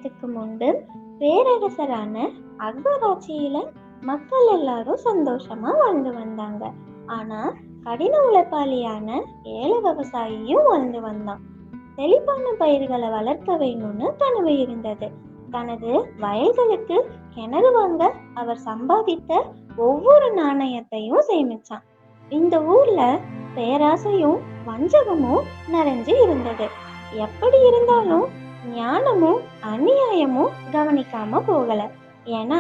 காலத்துக்கு முன்பு பேரரசரான அக்பர் ஆட்சியில மக்கள் எல்லாரும் சந்தோஷமா வாழ்ந்து வந்தாங்க. ஆனா கடின உழைப்பாளியான ஏழை விவசாயியும் வாழ்ந்து வந்தான். செழிப்பான பயிர்களை வளர்க்க வேணும்னு கனவு இருந்தது. தனது வயல்களுக்கு கிணறு வாங்க அவர் சம்பாதித்த ஒவ்வொரு நாணயத்தையும் சேமிச்சான். இந்த ஊர்ல பேராசையும் வஞ்சகமும் நிறைஞ்சு இருந்தது. எப்படி இருந்தாலும் ஞானமும் அநியாயமும் கவனிக்காம போகல. ஏன்னா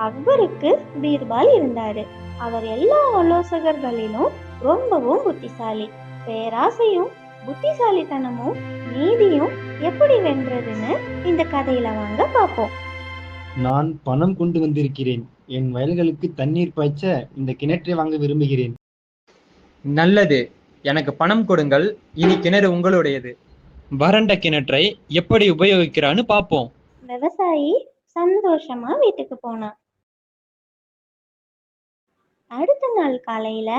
அக்பருக்கு பீர்பால் இருந்தாரு. அவர் எல்லா ஆலோசகர்களிலும் ரொம்பவும் புத்திசாலி. பேராசையும் புத்திசாலித்தனமும் நீதியும் எப்படி வென்றதுன்னு இந்த கதையில வாங்க பார்ப்போம். நான் பணம் கொண்டு வந்திருக்கிறேன். என் வயல்களுக்கு தண்ணீர் பாய்ச்ச இந்த கிணற்றை வாங்க விரும்புகிறேன். நல்லது, எனக்கு பணம் கொடுங்கள். இனி கிணறு உங்களுடையது. வறண்ட கிணற்றை எப்படி உபயோகிக்கிறான்னு பார்ப்போம். விவசாயி சந்தோஷமா வீட்டுக்கு போனான். அடுத்த நாள் காலையில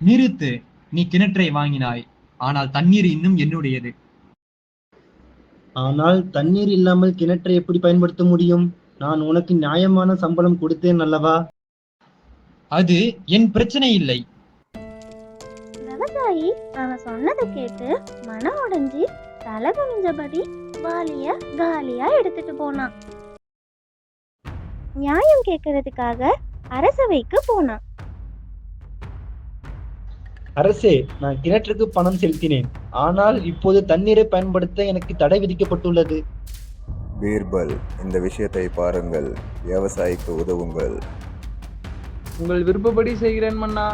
நிறுத்து, நீ கிணற்றை வாங்கினாய், ஆனால் தண்ணீர் இன்னும் என்னுடையது. ஆனால் தண்ணீர் இல்லாமல் கிணற்றை எப்படி பயன்படுத்த முடியும்? நான் உனக்கு நியாயமான சம்பளம் கொடுத்தேன் அல்லவா? அது என் பிரச்சனை இல்லை. விவசாயி அவன் சொன்னதை கேட்டு மனம் உடைஞ்சி தலை குனிஞ்சபடி வாளிய காலியா எடுத்துட்டு போனான். நியாயம் கேட்கறதுக்காக அரசவைக்கு போனான். அரசே, நான் கிணற்றுக்கு பணம் செலுத்தினேன். ஆனால் இப்போது தண்ணீரை பயன்படுத்த எனக்கு தடை விதிக்கப்பட்டுள்ளது. பீர்பல், இந்த விஷயத்தை பாருங்கள். விவசாயிக்கு உதவுங்கள். உங்கள் விருப்பப்படி செய்கிறேன் மன்னா.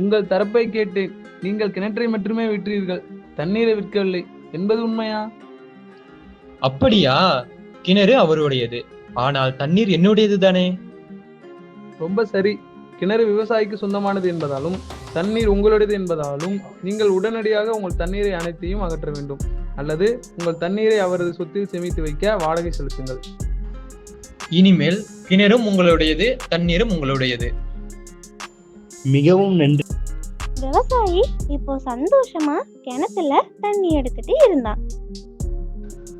உங்கள் தரப்பை கேட்டேன். நீங்கள் கிணற்றை மட்டுமே விற்றீர்கள், தண்ணீரை விற்கவில்லை என்பது உண்மையா? அப்படியா? கிணறு அவருடையது, ஆனால் தண்ணீர் என்னுடையது தானே. ரொம்ப சரி. கிணறு விவசாயிக்கு சொந்தமானது என்பதாலும் தண்ணீர் உங்களுடையது என்பதாலும் நீங்கள் உடனடியாக உங்கள் தண்ணீரை அனைத்தையும் அகற்ற வேண்டும். அல்லது உங்கள் தண்ணீரை அவரது சொத்தில் சேமித்து வைக்க வாடகை செலுத்துங்கள். இனிமேல் கிணறும் உங்களுடையது, தண்ணீரும் உங்களுடையது. மிகவும் நன்றி. விவசாயி இப்போ சந்தோஷமா கிணத்துல தண்ணி எடுத்துட்டு இருந்தான்.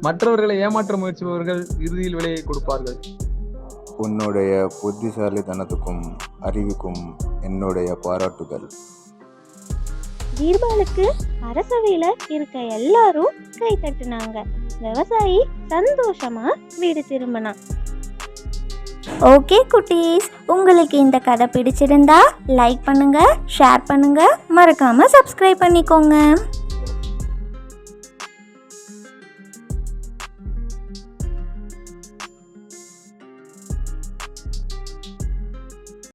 மற்றவர்களை ஏமாற்ற முயற்சிப்பவர்கள் இறுதியில் விலையை கொடுப்பார்கள். உன்னுடைய புத்திசாலித்தனத்துக்கும் அறிவுக்கும் என்னுடைய பாராட்டுகள். பீர்பாலுக்கு அரசவையில இருக்க எல்லாரும் கை தட்டுனாங்க. விவசாயி சந்தோஷமா வீடு திரும்பினான். ஓகே குட்டீஸ், உங்களுக்கு இந்த கதை பிடிச்சிருந்தா லைக் பண்ணுங்க, ஷேர் பண்ணுங்க, மறக்காம சப்ஸ்கிரைப் பண்ணிக்கோங்க.